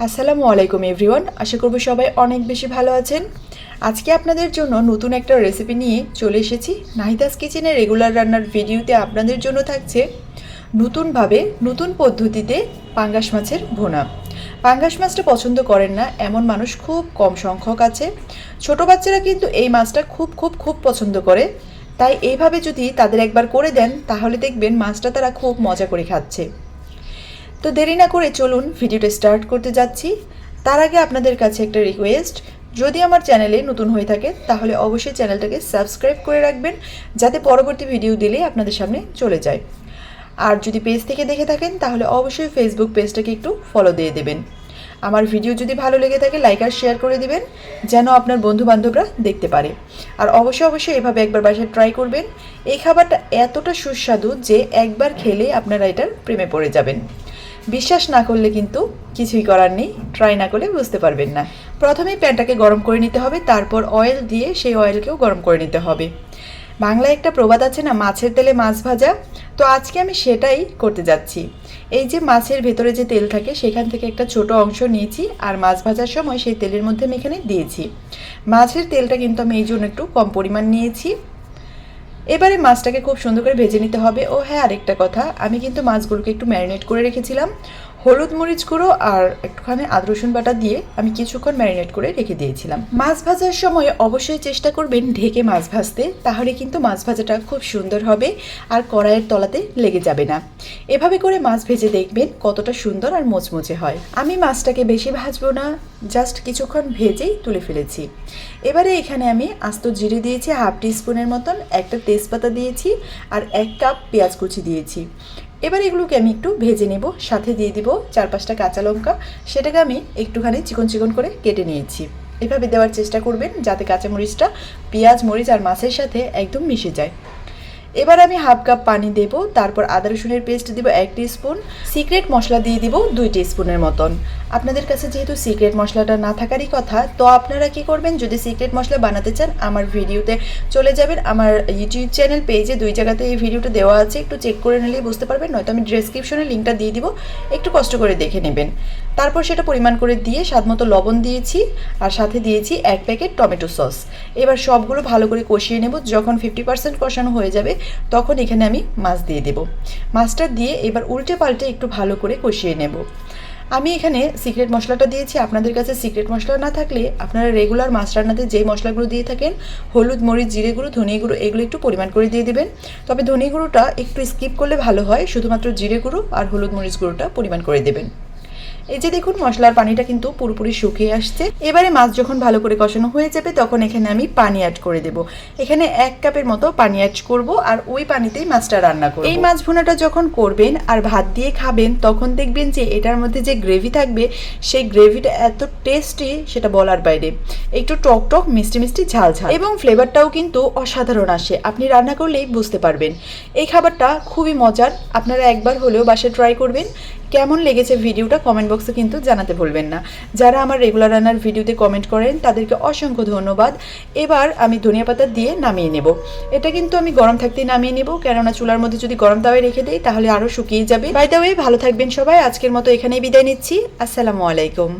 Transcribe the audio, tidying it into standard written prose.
আসসালামু আলাইকুম এভরিওয়ান, আশা করব সবাই অনেক বেশি ভালো আছেন। আজকে আপনাদের জন্য নতুন একটা রেসিপি নিয়ে চলে এসেছি। নাহিদাস কিচেনের রেগুলার রান্নার ভিডিওতে আপনাদের জন্য থাকছে নতুনভাবে নতুন পদ্ধতিতে পাঙ্গাস মাছের ভুনা। পাঙ্গাস মাছটা পছন্দ করেন না এমন মানুষ খুব কম সংখ্যক আছে। ছোট বাচ্চারা কিন্তু এই মাছটা খুব খুব খুব পছন্দ করে, তাই এইভাবে যদি তাদের একবার করে দেন তাহলে দেখবেন মাছটা তারা খুব মজা করে খাচ্ছে। তো দেরি না করে চলুন ভিডিওটা স্টার্ট করতে যাচ্ছি। তার আগে আপনাদের কাছে একটা রিকোয়েস্ট, যদি আমার চ্যানেলে নতুন হয়ে থাকে তাহলে অবশ্যই চ্যানেলটাকে সাবস্ক্রাইব করে রাখবেন, যাতে পরবর্তী ভিডিও দিলে আপনাদের সামনে চলে যায়। আর যদি পেজ থেকে দেখে থাকেন তাহলে অবশ্যই ফেসবুক পেজটাকে একটু ফলো দিয়ে দেবেন। আমার ভিডিও যদি ভালো লেগে থাকে লাইক আর শেয়ার করে দিবেন, যেন আপনার বন্ধুবান্ধবরা দেখতে পারে। আর অবশ্যই এভাবে একবার বাসায় ট্রাই করবেন। এই খাবারটা এতটা সুস্বাদু যে একবার খেলে আপনারা এটার প্রেমে পড়ে যাবেন। বিশ্বাস না করলে কিন্তু কিছুই করার নেই, ট্রাই না করলে বুঝতে পারবেন না। প্রথমেই প্যানটাকে গরম করে নিতে হবে, তারপর অয়েল দিয়ে সেই অয়েলকেও গরম করে নিতে হবে। বাংলায় একটা প্রবাদ আছে না, মাছের তেলে মাছ ভাজা, তো আজকে আমি সেটাই করতে যাচ্ছি। এই যে মাছের ভেতরে যে তেল থাকে সেখান থেকে একটা ছোট অংশ নিয়েছি আর মাছ ভাজার সময় সেই তেলের মধ্যে আমি এখানে দিয়েছি। মাছের তেলটা কিন্তু আমি এই জন্য একটু কম পরিমাণ নিয়েছি। এবারে মাছটাকে খুব সুন্দর করে ভেজে নিতে হবে। ও হ্যাঁ, আরেকটা কথা, আমি কিন্তু মাছগুলোকে একটু ম্যারিনেট করে রেখেছিলাম। হলুদ মরিচ গুঁড়ো আর একটুখানি আদা রসুন বাটা দিয়ে আমি কিছুক্ষণ ম্যারিনেট করে রেখে দিয়েছিলাম। মাছ ভাজার সময় অবশ্যই চেষ্টা করবেন ঢেকে মাছ ভাজতে, তাহলে কিন্তু মাছ ভাজাটা খুব সুন্দর হবে আর কড়াইয়ের তলাতে লেগে যাবে না। এভাবে করে মাছ ভেজে দেখবেন কতটা সুন্দর আর মোচমোচে হয়। আমি মাছটাকে বেশি ভাজবো না, জাস্ট কিছুক্ষণ ভেজেই তুলে ফেলেছি। এবারে এখানে আমি আস্ত জিরে দিয়েছি হাফ টিস্পুনের মতন, একটা তেজপাতা দিয়েছি আর 1 কাপ পেঁয়াজ কুচি দিয়েছি। এবার এগুলোকে আমি একটু ভেজে নেব। সাথে দিয়ে দিব 4-5টা কাঁচা লঙ্কা, সেটাকে আমি একটুখানি চিকন চিকন করে কেটে নিয়েছি। এভাবে দেওয়ার চেষ্টা করবেন যাতে কাঁচামরিচটা পেঁয়াজ মরিচ আর মাছের সাথে একদম মিশে যায়। এবার আমি হাফ কাপ পানি দেব, তারপর আদা রসুনের পেস্ট দিব 1 টিস্পুন, সিক্রেট মশলা দিয়ে দিব 2 টিস্পুনের মতন। আপনাদের কাছে যেহেতু সিক্রেট মশলাটা না থাকারই কথা, তো আপনারা কি করবেন, যদি সিক্রেট মশলা বানাতে চান আমার ভিডিওতে চলে যাবেন। আমার ইউটিউব চ্যানেল পেজে 2 জায়গাতে এই ভিডিওটা দেওয়া আছে, একটু চেক করে নিলেই বুঝতে পারবেন, নয়তো আমি ডেসক্রিপশনে লিঙ্কটা দিয়ে দিব, একটু কষ্ট করে দেখে নেবেন। তারপর সেটা পরিমাণ করে দিয়ে স্বাদমতো লবণ দিয়েছি আর সাথে দিয়েছি 1 প্যাকেট টমেটো সস। এবার সবগুলো ভালো করে কষিয়ে নেব। যখন 50% কষানো হয়ে যাবে তখন এখানে আমি মাছ দিয়ে দেব। মাছটা দিয়ে এবার উল্টে পাল্টে একটু ভালো করে কষিয়ে নেব। আমি এখানে সিক্রেট মশলাটা দিয়েছি। আপনাদের কাছে সিক্রেট মশলা না থাকলে আপনারা রেগুলার মাছ রান্নাতে যেই মশলাগুলো দিয়ে থাকেন, হলুদ মরিচ জিরে গুঁড়ো ধনে গুঁড়ো, এগুলো একটু পরিমাণ করে দিয়ে দেবেন। তবে ধনে গুঁড়োটা একটু স্কিপ করলে ভালো হয়, শুধুমাত্র জিরে গুঁড়ো আর হলুদ মরিচ গুঁড়োটা পরিমাণ করে দেবেন। এই যে দেখুন মশলার পানিটা কিন্তু পুরোপুরি শুকিয়ে আসছে। এবারে মাছ যখন ভালো করে কষানো হয়ে যাবে তখন এখানে আমি পানি অ্যাড করে দেব। এখানে 1 কাপের মতো পানি অ্যাড করব আর ওই পানিতেই মাছটা রান্না করব। এই মাছ ভুনাটা যখন করবেন আর ভাত দিয়ে খাবেন তখন দেখবেন যে এটার মধ্যে যে গ্রেভি থাকবে সেই গ্রেভিটা এত টেস্টি সেটা বলার বাইরে। একটু টক টক মিষ্টি মিষ্টি ঝাল ঝাল এবং ফ্লেভারটাও কিন্তু অসাধারণ আসে। আপনি রান্না করলেই বুঝতে পারবেন। এই খাবারটা খুবই মজার, আপনারা একবার হলেও বাসায় ট্রাই করবেন। কেমন লেগেছে ভিডিওটা কমেন্ট বক্সে কিন্তু জানাতে ভুলবেন না। যারা আমার রেগুলার রান্নার ভিডিওতে কমেন্ট করেন তাদেরকে অসংখ্য ধন্যবাদ। এবার আমি ধনিয়া পাতা দিয়ে নামিয়ে নেব। এটা কিন্তু আমি গরম থাকতেই নামিয়ে নেব, কেননা চুলার মধ্যে যদি গরম তাওয়ায় রেখে দেই তাহলে আরও শুকিয়ে যাবে। বাই দ্য ওয়ে, ভালো থাকবেন সবাই। আজকের মতো এখানেই বিদায় নিচ্ছি। আসসালামু আলাইকুম।